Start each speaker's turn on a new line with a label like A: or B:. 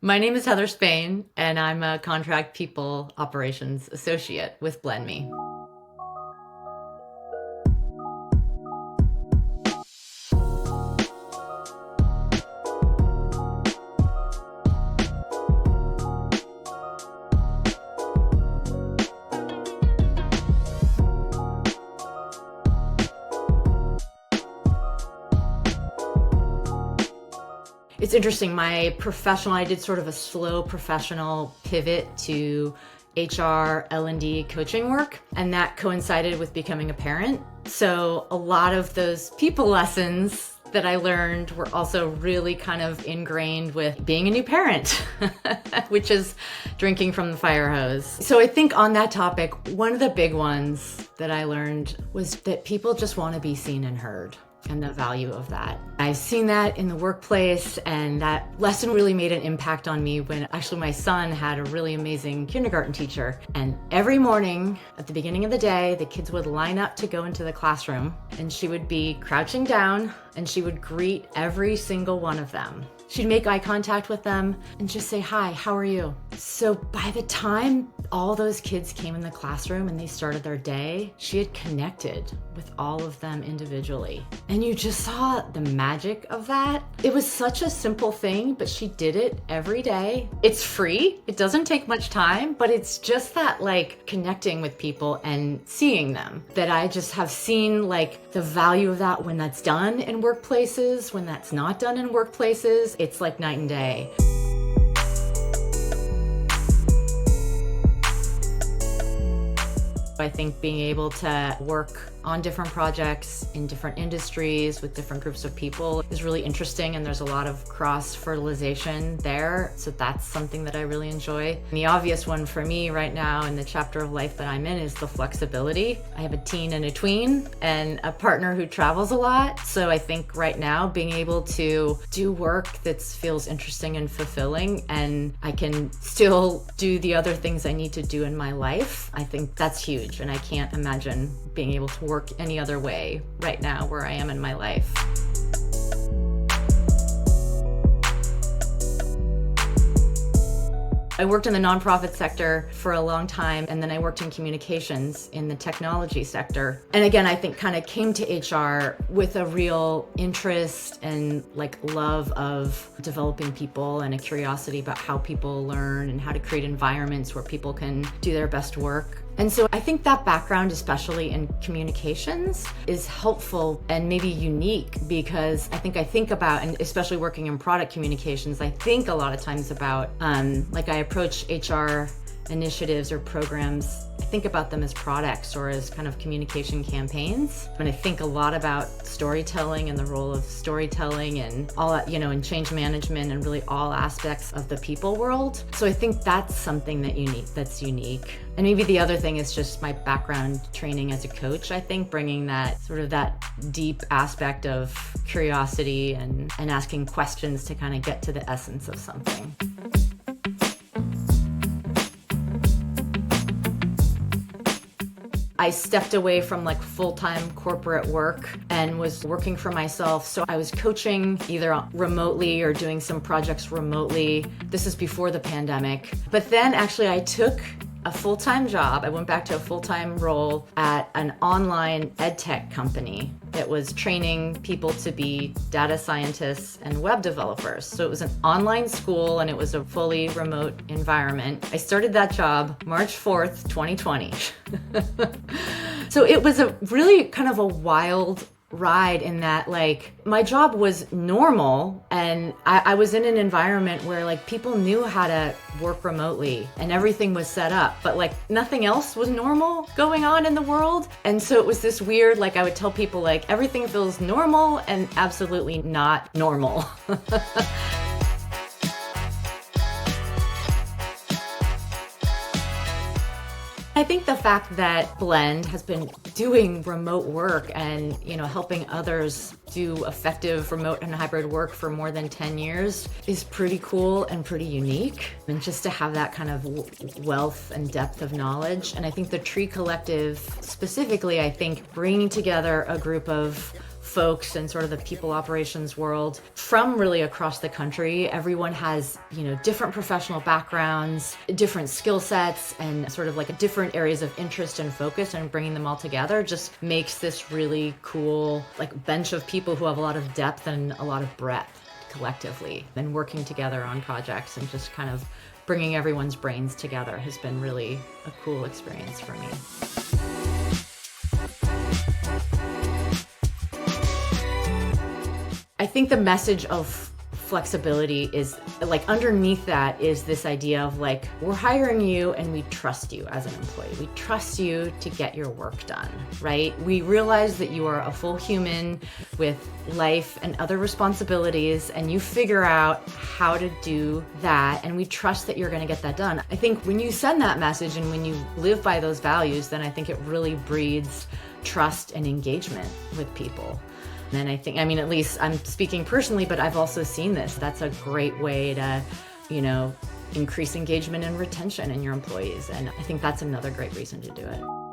A: My name is Heather Spain, and I'm a contract people operations associate with BlendMe. It's interesting. I did sort of a slow professional pivot to HR, L&D coaching work, and that coincided with becoming a parent. So a lot of those people lessons that I learned were also really kind of ingrained with being a new parent, which is drinking from the fire hose. So I think on that topic, one of the big ones that I learned was that people just want to be seen and heard, and the value of that. I've seen that in the workplace, and that lesson really made an impact on me when actually my son had a really amazing kindergarten teacher. And every morning at the beginning of the day, the kids would line up to go into the classroom, and she would be crouching down and she would greet every single one of them. She'd make eye contact with them and just say, "Hi, how are you?" So by the time all those kids came in the classroom and they started their day, she had connected with all of them individually. And you just saw the magic of that. It was such a simple thing, but she did it every day. It's free. It doesn't take much time, but it's just that like connecting with people and seeing them that I just have seen like the value of that when that's done in workplaces, when that's not done in workplaces. It's like night and day. I think being able to work on different projects in different industries with different groups of people is really interesting, and there's a lot of cross-fertilization there. So that's something that I really enjoy. And the obvious one for me right now in the chapter of life that I'm in is the flexibility. I have a teen and a tween and a partner who travels a lot. So I think right now being able to do work that feels interesting and fulfilling, and I can still do the other things I need to do in my life, I think that's huge. And I can't imagine being able to work any other way right now where I am in my life. I worked in the nonprofit sector for a long time, and then I worked in communications in the technology sector. And again, I think kind of came to HR with a real interest and like love of developing people and a curiosity about how people learn and how to create environments where people can do their best work. And so I think that background, especially in communications, is helpful and maybe unique because I think about, and especially working in product communications, I think a lot of times about, like I approach HR initiatives or programs, I think about them as products or as kind of communication campaigns. And I think a lot about storytelling and the role of storytelling and all that, and change management and really all aspects of the people world. So I think that's something that's unique. And maybe the other thing is just my background training as a coach. I think bringing that sort of that deep aspect of curiosity and asking questions to kind of get to the essence of something. I stepped away from like full-time corporate work and was working for myself. So I was coaching either remotely or doing some projects remotely. This is before the pandemic. But then actually I took a full-time job. I went back to a full-time role at an online ed tech company that was training people to be data scientists and web developers. So it was an online school and it was a fully remote environment. I started that job March 4th, 2020. So it was a really kind of a wild ride in that like my job was normal and I was in an environment where like people knew how to work remotely and everything was set up, but like nothing else was normal going on in the world. And so it was this weird, like I would tell people like everything feels normal and absolutely not normal. I think the fact that Blend has been doing remote work and, helping others do effective remote and hybrid work for more than 10 years is pretty cool and pretty unique. And just to have that kind of wealth and depth of knowledge. And I think the Tree Collective specifically, I think bringing together a group of folks and sort of the people operations world from really across the country. Everyone has, different professional backgrounds, different skill sets, and sort of like different areas of interest and focus, and bringing them all together just makes this really cool bench of people who have a lot of depth and a lot of breadth collectively, and working together on projects and just kind of bringing everyone's brains together has been really a cool experience for me. I think the message of flexibility is underneath that is this idea of we're hiring you and we trust you as an employee. We trust you to get your work done, right? We realize that you are a full human with life and other responsibilities, and you figure out how to do that, and we trust that you're going to get that done. I think when you send that message and when you live by those values, then I think it really breeds trust and engagement with people. And I think, at least I'm speaking personally, but I've also seen this. That's a great way to, increase engagement and retention in your employees. And I think that's another great reason to do it.